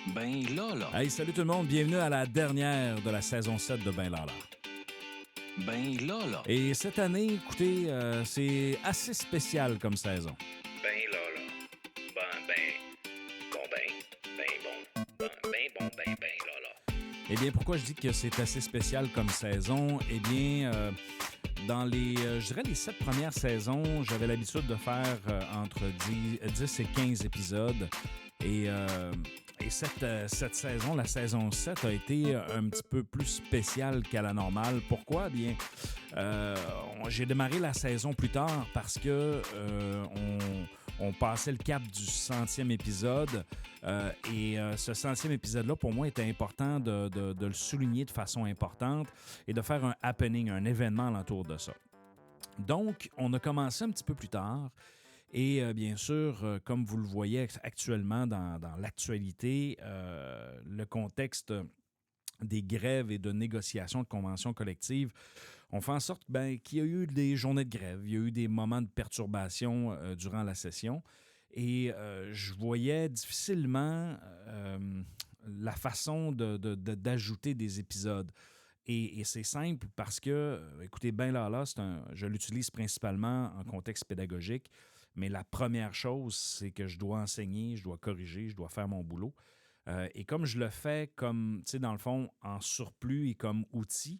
Ben là. Hey, salut tout le monde, bienvenue à la dernière de la saison 7 de Ben Lala. Ben là. Et cette année, écoutez, c'est assez spécial comme saison. Ben là. Ben là. Eh bien, pourquoi je dis que c'est assez spécial comme saison? Eh bien, dans les, je dirais les 7 premières saisons, j'avais l'habitude de faire entre 10 et 15 épisodes. Et cette saison, la saison 7, a été un petit peu plus spéciale qu'à la normale. Pourquoi? Bien, j'ai démarré la saison plus tard parce que on passait le cap du 100e épisode. Et ce 100e épisode-là, pour moi, était important de le souligner de façon importante et de faire un happening, un événement alentour de ça. Donc, on a commencé un petit peu plus tard. Et bien sûr, comme vous le voyez actuellement dans l'actualité, le contexte des grèves et de négociations de conventions collectives ont fait en sorte qu'il y a eu des journées de grève, il y a eu des moments de perturbation durant la session. Et je voyais difficilement la façon d'ajouter des épisodes. Et c'est simple parce que, écoutez, Ben Lala, je l'utilise principalement en contexte pédagogique, mais la première chose, c'est que je dois enseigner, je dois corriger, je dois faire mon boulot. Et comme je le fais comme, tu sais, dans le fond, en surplus et comme outil,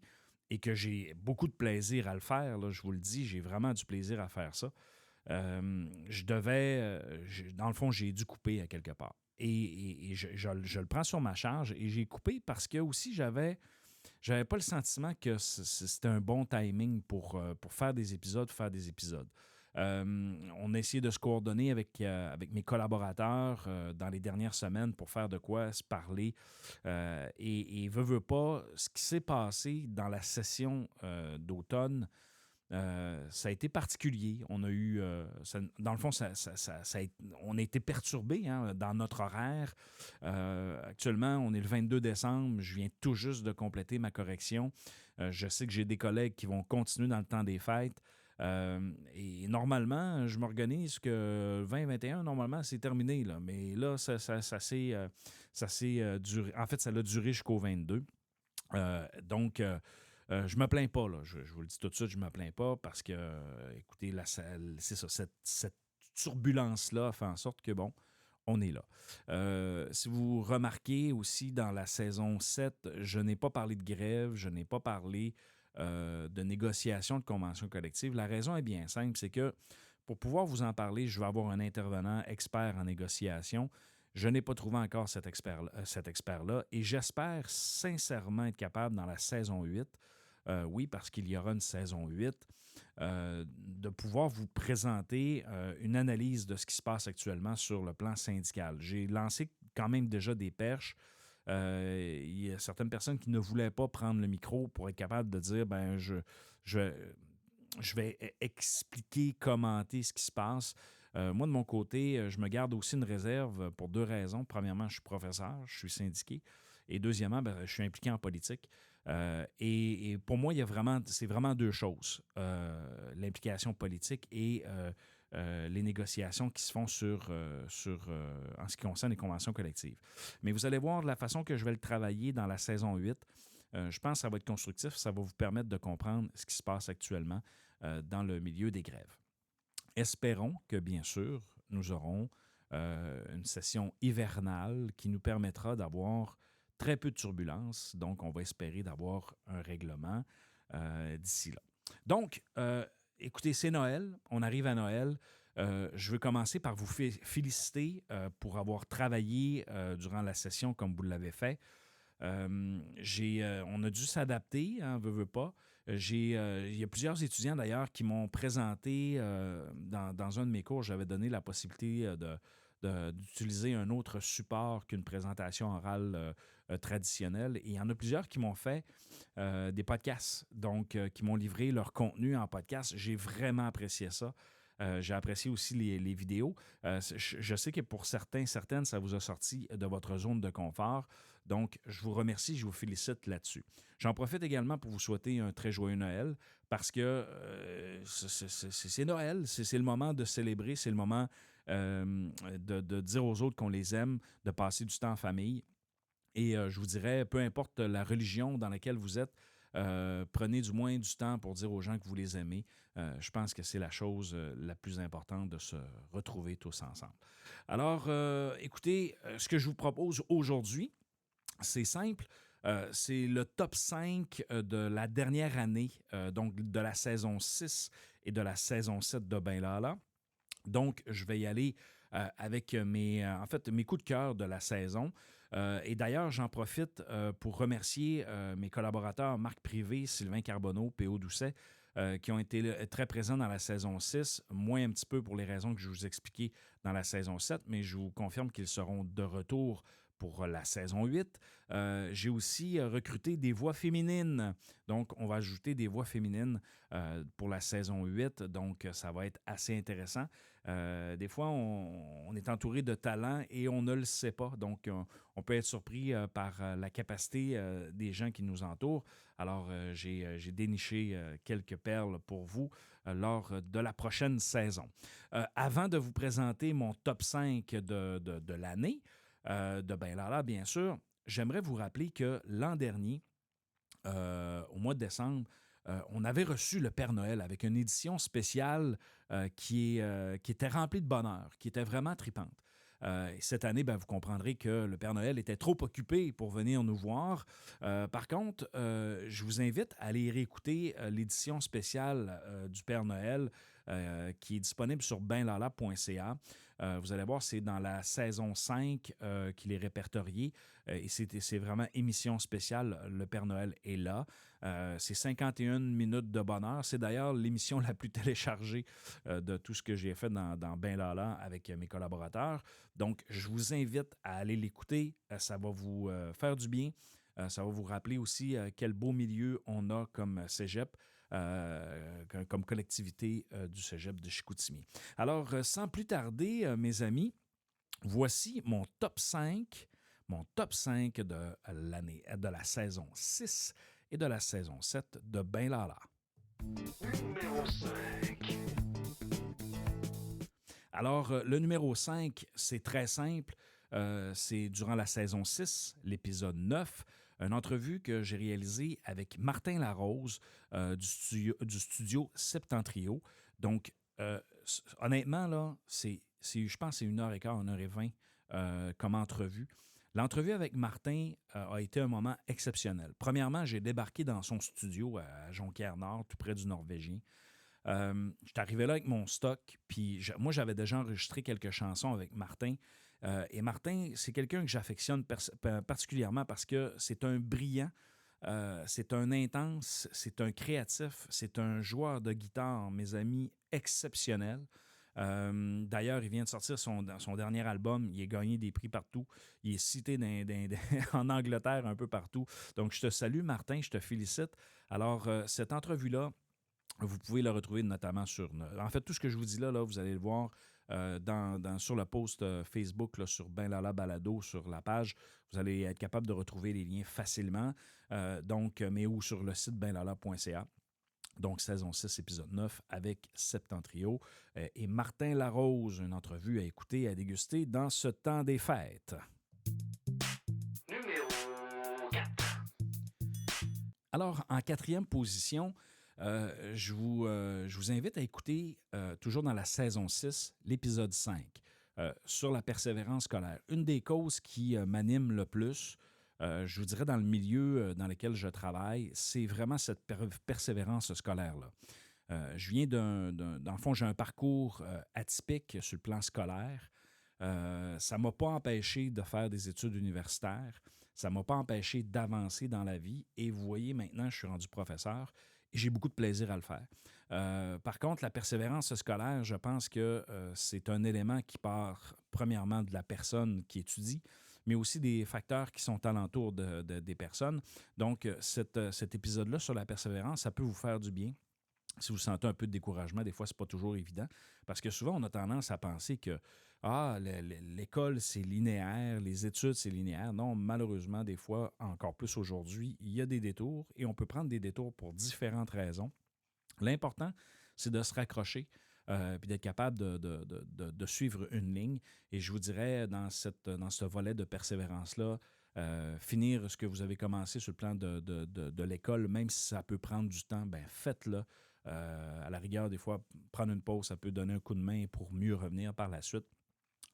et que j'ai beaucoup de plaisir à le faire, là, je vous le dis, j'ai vraiment du plaisir à faire ça, dans le fond, j'ai dû couper à quelque part. Et je le prends sur ma charge et j'ai coupé parce que aussi j'avais pas le sentiment que c'était un bon timing pour faire des épisodes, on a essayé de se coordonner avec mes collaborateurs dans les dernières semaines pour faire de quoi se parler. Et veut pas, ce qui s'est passé dans la session d'automne, ça a été particulier. On a eu, dans le fond, on a été perturbés dans notre horaire. Actuellement, on est le 22 décembre. Je viens tout juste de compléter ma correction. Je sais que j'ai des collègues qui vont continuer dans le temps des fêtes. Et normalement, je m'organise que 2021, normalement, c'est terminé. Là. Mais là, ça s'est duré. En fait, ça a duré jusqu'au 22. Donc, je me plains pas, là. Je vous le dis tout de suite, je me plains pas parce que, écoutez, c'est ça, cette turbulence-là fait en sorte que, bon, on est là. Si vous remarquez aussi dans la saison 7, je n'ai pas parlé de grève, je n'ai pas parlé de négociation de convention collective. La raison est bien simple, c'est que pour pouvoir vous en parler, je vais avoir un intervenant expert en négociation. Je n'ai pas trouvé encore cet expert-là et j'espère sincèrement être capable dans la saison 8, oui, parce qu'il y aura une saison 8, de pouvoir vous présenter une analyse de ce qui se passe actuellement sur le plan syndical. J'ai lancé quand même déjà des perches. Il y a certaines personnes qui ne voulaient pas prendre le micro pour être capable de dire je vais expliquer, commenter ce qui se passe. Moi, de mon côté, je me garde aussi une réserve pour 2 raisons. Premièrement, je suis professeur, je suis syndiqué. Et deuxièmement, je suis impliqué en politique. Et pour moi, c'est vraiment 2 choses. L'implication politique et les négociations qui se font en ce qui concerne les conventions collectives. Mais vous allez voir de la façon que je vais le travailler dans la saison 8. Je pense que ça va être constructif, ça va vous permettre de comprendre ce qui se passe actuellement dans le milieu des grèves. Espérons que, bien sûr, nous aurons une session hivernale qui nous permettra d'avoir très peu de turbulences. Donc, on va espérer d'avoir un règlement d'ici là. Donc, écoutez, c'est Noël. On arrive à Noël. Je veux commencer par vous féliciter pour avoir travaillé durant la session comme vous l'avez fait. On a dû s'adapter, veut pas. Il y a plusieurs étudiants d'ailleurs qui m'ont présenté dans un de mes cours, j'avais donné la possibilité d'utiliser un autre support qu'une présentation orale traditionnelle. Et il y en a plusieurs qui m'ont fait des podcasts, donc qui m'ont livré leur contenu en podcast. J'ai vraiment apprécié ça. J'ai apprécié aussi les vidéos. Je sais que pour certaines, ça vous a sorti de votre zone de confort. Donc, je vous remercie, je vous félicite là-dessus. J'en profite également pour vous souhaiter un très joyeux Noël parce que c'est Noël, c'est le moment de célébrer, c'est le moment de dire aux autres qu'on les aime, de passer du temps en famille. Et je vous dirais, peu importe la religion dans laquelle vous êtes, prenez du moins du temps pour dire aux gens que vous les aimez. Je pense que c'est la chose la plus importante de se retrouver tous ensemble. Alors, écoutez, ce que je vous propose aujourd'hui, c'est simple. C'est le top 5 de la dernière année, donc de la saison 6 et de la saison 7 de Ben Lala. Donc, je vais y aller avec mes coups de cœur de la saison. Et d'ailleurs, j'en profite pour remercier mes collaborateurs Marc Privé, Sylvain Carbonneau, P.O. Doucet, qui ont été très présents dans la saison 6, moins un petit peu pour les raisons que je vous expliquais dans la saison 7, mais je vous confirme qu'ils seront de retour pour la saison 8. J'ai aussi recruté des voix féminines. Donc, on va ajouter des voix féminines pour la saison 8. Donc, ça va être assez intéressant. Des fois, on est entouré de talents et on ne le sait pas. Donc, on peut être surpris par la capacité des gens qui nous entourent. Alors, j'ai déniché quelques perles pour vous lors de la prochaine saison. Avant de vous présenter mon top 5 de l'année, de Ben Lala, bien sûr, j'aimerais vous rappeler que l'an dernier, au mois de décembre, on avait reçu le Père Noël avec une édition spéciale qui était remplie de bonheur, qui était vraiment tripante. Cette année, vous comprendrez que le Père Noël était trop occupé pour venir nous voir. Par contre, je vous invite à aller réécouter l'édition spéciale du Père Noël qui est disponible sur benlala.ca. Vous allez voir, c'est dans la saison 5 qu'il est répertorié et c'est vraiment émission spéciale. Le Père Noël est là. C'est 51 minutes de bonheur. C'est d'ailleurs l'émission la plus téléchargée de tout ce que j'ai fait dans Ben Lala avec mes collaborateurs. Donc, je vous invite à aller l'écouter. Ça va vous faire du bien. Ça va vous rappeler aussi quel beau milieu on a comme cégep. Comme collectivité du cégep de Chicoutimi. Alors, sans plus tarder, mes amis, voici mon top 5 de l'année, de la saison 6 et de la saison 7 de Ben Lala. Numéro 5. Alors, le numéro 5, c'est très simple. C'est durant la saison 6, l'épisode 9, une entrevue que j'ai réalisée avec Martin Larose du studio Septentrio. Donc, honnêtement, là, je pense que c'est 1h15, 1h20 comme entrevue. L'entrevue avec Martin a été un moment exceptionnel. Premièrement, j'ai débarqué dans son studio à Jonquière-Nord, tout près du Norvégien. Je suis arrivé là avec mon stock, puis moi, j'avais déjà enregistré quelques chansons avec Martin. Et Martin, c'est quelqu'un que j'affectionne particulièrement parce que c'est un brillant, c'est un intense, c'est un créatif, c'est un joueur de guitare, mes amis, exceptionnel. D'ailleurs, il vient de sortir son dernier album. Il a gagné des prix partout. Il est cité en Angleterre un peu partout. Donc, je te salue, Martin, je te félicite. Alors, cette entrevue-là, vous pouvez le retrouver notamment sur... En fait, tout ce que je vous dis là vous allez le voir sur le post Facebook, là, sur Ben Lala Balado, sur la page. Vous allez être capable de retrouver les liens facilement. Mais ou sur le site benlala.ca. Donc, saison 6, épisode 9, avec Septentrio et Martin Larose, une entrevue à écouter et à déguster dans ce temps des fêtes. Numéro 4. Alors, en quatrième position, je vous invite à écouter, toujours dans la saison 6, l'épisode 5, sur la persévérance scolaire. Une des causes qui m'anime le plus, je vous dirais dans le milieu dans lequel je travaille, c'est vraiment cette persévérance scolaire-là. Je viens dans le fond, j'ai un parcours atypique sur le plan scolaire. Ça ne m'a pas empêché de faire des études universitaires. Ça ne m'a pas empêché d'avancer dans la vie. Et vous voyez, maintenant, je suis rendu professeur et j'ai beaucoup de plaisir à le faire. Par contre, la persévérance scolaire, je pense que c'est un élément qui part premièrement de la personne qui étudie, mais aussi des facteurs qui sont alentour des personnes. Donc, cet épisode-là sur la persévérance, ça peut vous faire du bien. Si vous sentez un peu de découragement, des fois, ce n'est pas toujours évident. Parce que souvent, on a tendance à penser que l'école, c'est linéaire, les études, c'est linéaire. Non, malheureusement, des fois, encore plus aujourd'hui, il y a des détours et on peut prendre des détours pour différentes raisons. L'important, c'est de se raccrocher puis d'être capable de suivre une ligne. Et je vous dirais, dans ce volet de persévérance-là, finir ce que vous avez commencé sur le plan de l'école, même si ça peut prendre du temps, ben faites-le. À la rigueur, des fois, prendre une pause, ça peut donner un coup de main pour mieux revenir par la suite.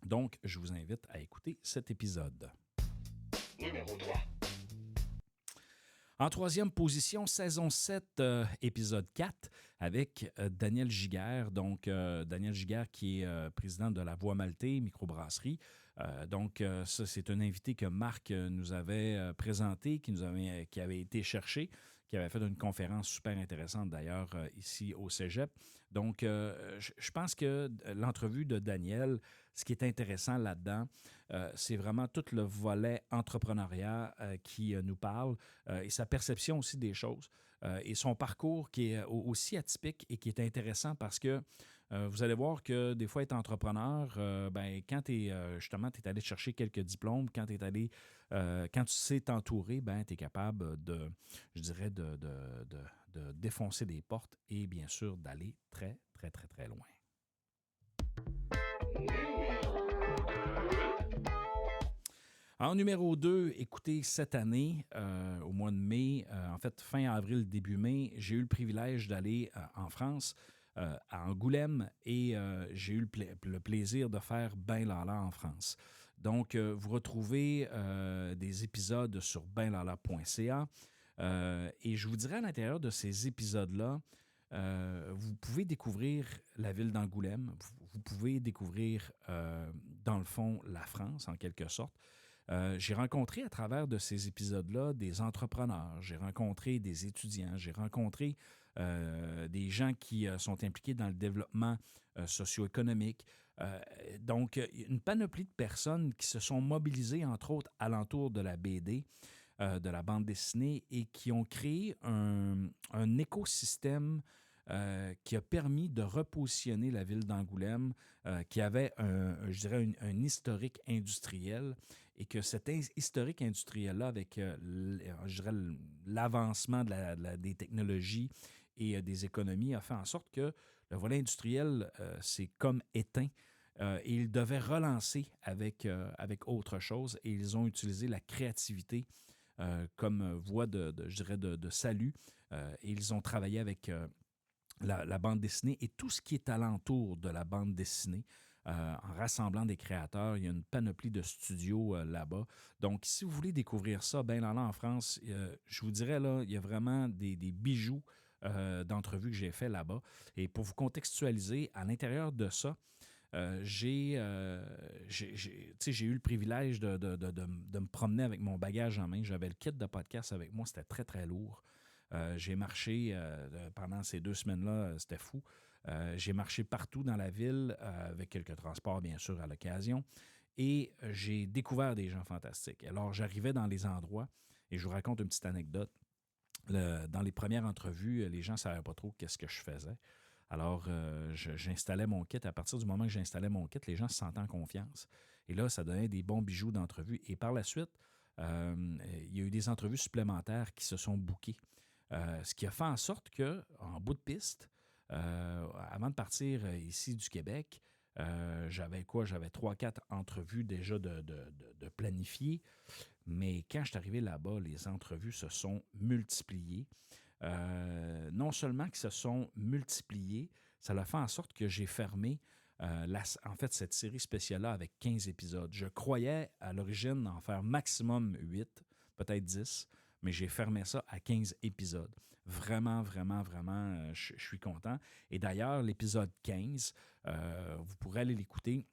Donc, je vous invite à écouter cet épisode. Numéro 3. En troisième position, saison 7, épisode 4, avec Daniel Giguère. Donc, Daniel Giguère qui est président de la Voix Maltais, microbrasserie. Donc, ça, c'est un invité que Marc nous avait présenté, qui avait été cherché, qui avait fait une conférence super intéressante d'ailleurs ici au Cégep. Donc, je pense que l'entrevue de Daniel, ce qui est intéressant là-dedans, c'est vraiment tout le volet entrepreneuriat qui nous parle et sa perception aussi des choses. Et son parcours qui est aussi atypique et qui est intéressant parce que vous allez voir que des fois, être entrepreneur, quand tu es justement, tu es allé chercher quelques diplômes, quand tu sais t'entourer, tu es capable je dirais, de défoncer des portes et bien sûr d'aller très, très, très, très loin. En numéro 2, écoutez, cette année, au mois de mai, en fait, fin avril, début mai, j'ai eu le privilège d'aller en France, à Angoulême, et j'ai eu le plaisir de faire Ben Lala en France. Donc, vous retrouvez des épisodes sur benlala.ca, et je vous dirais à l'intérieur de ces épisodes-là, vous pouvez découvrir la ville d'Angoulême, vous pouvez découvrir, dans le fond, la France, en quelque sorte. J'ai rencontré à travers de ces épisodes-là des entrepreneurs, j'ai rencontré des étudiants, j'ai rencontré des gens qui sont impliqués dans le développement socio-économique. Donc, une panoplie de personnes qui se sont mobilisées, entre autres, alentour de la BD, de la bande dessinée, et qui ont créé un écosystème qui a permis de repositionner la ville d'Angoulême, qui avait, je dirais, un historique industriel, et que cet historique industriel-là, avec, je dirais, l'avancement des technologies et des économies, a fait en sorte que le volet industriel s'est comme éteint. Et ils devaient relancer avec autre chose, et ils ont utilisé la créativité comme voie je dirais, de salut. Et ils ont travaillé avec la bande dessinée et tout ce qui est alentour de la bande dessinée. En rassemblant des créateurs, il y a une panoplie de studios là-bas. Donc, si vous voulez découvrir ça, ben là en France, je vous dirais, là, il y a vraiment des bijoux d'entrevues que j'ai fait là-bas. Et pour vous contextualiser, à l'intérieur de ça, j'ai eu le privilège de me promener avec mon bagage en main. J'avais le kit de podcast avec moi, c'était très, très lourd. J'ai marché pendant ces 2 semaines-là, c'était fou. J'ai marché partout dans la ville, avec quelques transports, bien sûr, à l'occasion. Et j'ai découvert des gens fantastiques. Alors, j'arrivais dans les endroits, et je vous raconte une petite anecdote. Dans les premières entrevues, les gens ne savaient pas trop qu'est-ce que je faisais. Alors, j'installais mon kit. À partir du moment que j'installais mon kit, les gens se sentaient en confiance. Et là, ça donnait des bons bijoux d'entrevue. Et par la suite, il y a eu des entrevues supplémentaires qui se sont bookées. Ce qui a fait en sorte qu'en bout de piste, avant de partir ici du Québec, j'avais 3-4 entrevues déjà de planifiées. Mais quand je suis arrivé là-bas, les entrevues se sont multipliées. Non seulement qu'ils se sont multipliés, ça a fait en sorte que j'ai fermé en fait cette série spéciale-là avec 15 épisodes. Je croyais à l'origine en faire maximum 8, peut-être 10, mais j'ai fermé ça à 15 épisodes. Vraiment, vraiment, vraiment, je suis content. Et d'ailleurs, l'épisode 15, vous pourrez aller l'écouter.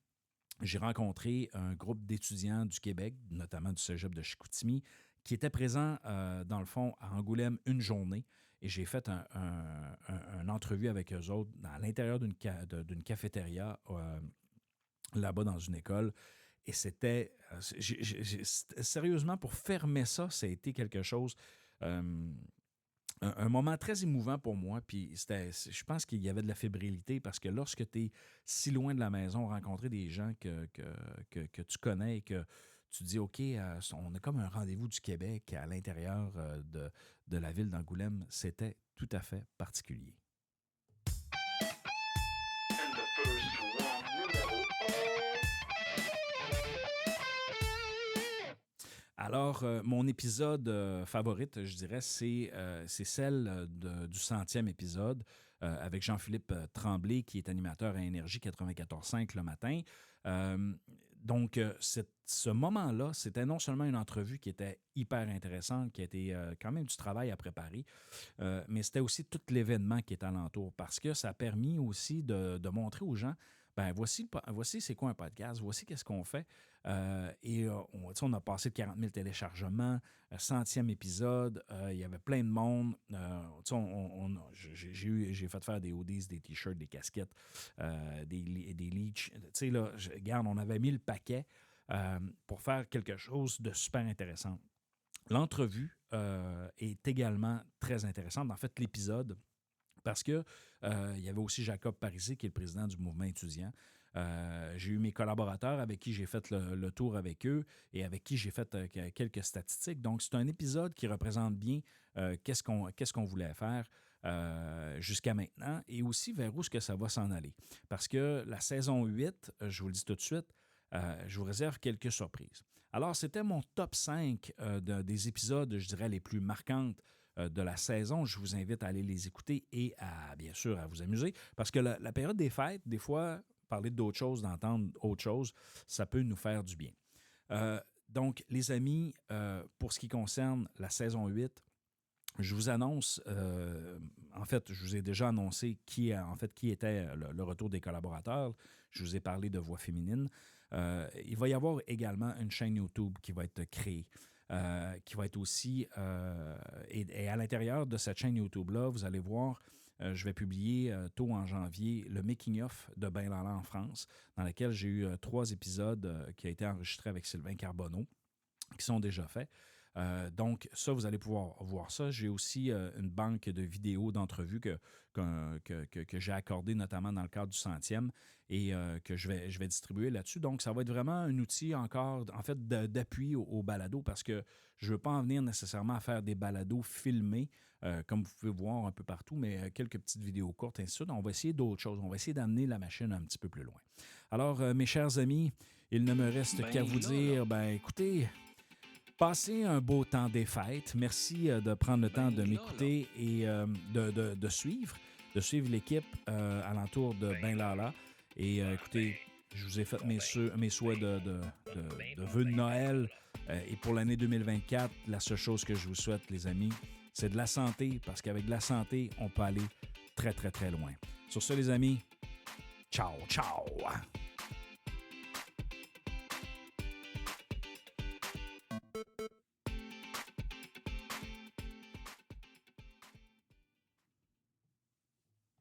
J'ai rencontré un groupe d'étudiants du Québec, notamment du Cégep de Chicoutimi, qui étaient présents, dans le fond, à Angoulême une journée. Et j'ai fait une entrevue avec eux autres à l'intérieur d'une cafétéria là-bas dans une école. Et c'était, sérieusement, pour fermer ça, ça a été quelque chose, un moment très émouvant pour moi. Puis je pense qu'il y avait de la fébrilité parce que lorsque tu es si loin de la maison, rencontrer des gens que tu connais et que tu dis, OK, on a comme un rendez-vous du Québec à l'intérieur de la ville d'Angoulême, c'était tout à fait particulier. And the first one, numéro 1. Alors, mon épisode favorite, je dirais, c'est celle du 100e épisode avec Jean-Philippe Tremblay, qui est animateur à Énergie 94.5 le matin. Donc, ce moment-là, c'était non seulement une entrevue qui était hyper intéressante, qui a été quand même du travail à préparer, mais c'était aussi tout l'événement qui est alentour, parce que ça a permis aussi de montrer aux gens, ben voici c'est quoi un podcast, voici qu'est-ce qu'on fait. On a passé de 40 000 téléchargements, 100e épisode, il y avait plein de monde. J'ai fait faire des hoodies, des t-shirts, des casquettes, des leechs. Regarde, on avait mis le paquet pour faire quelque chose de super intéressant. L'entrevue est également très intéressante. En fait, l'épisode, parce que il y avait aussi Jacob Parisi, qui est le président du mouvement étudiant. J'ai eu mes collaborateurs avec qui j'ai fait le tour avec eux et avec qui j'ai fait quelques statistiques. Donc, c'est un épisode qui représente bien qu'est-ce qu'on voulait faire jusqu'à maintenant et aussi vers où est-ce que ça va s'en aller. Parce que la saison 8, je vous le dis tout de suite, je vous réserve quelques surprises. Alors, c'était mon top 5 des épisodes, je dirais, les plus marquantes de la saison. Je vous invite à aller les écouter et bien sûr, à vous amuser. Parce que la période des fêtes, des fois, parler d'autres choses, d'entendre autre chose, ça peut nous faire du bien. Donc, les amis, pour ce qui concerne la saison 8, je vous annonce, en fait, je vous ai déjà annoncé qui était le retour des collaborateurs. Je vous ai parlé de Voix féminine. Il va y avoir également une chaîne YouTube qui va être créée. Qui va être aussi... et à l'intérieur de cette chaîne YouTube-là, vous allez voir, je vais publier tôt en janvier le making-of de Ben Lala en France, dans lequel j'ai eu 3 épisodes qui ont été enregistrés avec Sylvain Carbonneau, qui sont déjà faits. Donc, ça, vous allez pouvoir voir ça. J'ai aussi une banque de vidéos d'entrevues que j'ai accordées, notamment dans le cadre du 100e, et que je vais distribuer là-dessus. Donc, ça va être vraiment un outil encore, en fait, d'appui au balado, parce que je ne veux pas en venir nécessairement à faire des balados filmés, comme vous pouvez voir un peu partout, mais quelques petites vidéos courtes, ainsi de suite. On va essayer d'autres choses. On va essayer d'amener la machine un petit peu plus loin. Alors, mes chers amis, il ne me reste qu'à vous dire, écoutez... Passez un beau temps des fêtes. Merci de prendre le temps de m'écouter et de suivre l'équipe alentour de Ben Lala. Et écoutez, je vous ai fait mes souhaits de vœux de Noël. Et pour l'année 2024, la seule chose que je vous souhaite, les amis, c'est de la santé, parce qu'avec de la santé, on peut aller très, très, très loin. Sur ce, les amis, ciao, ciao!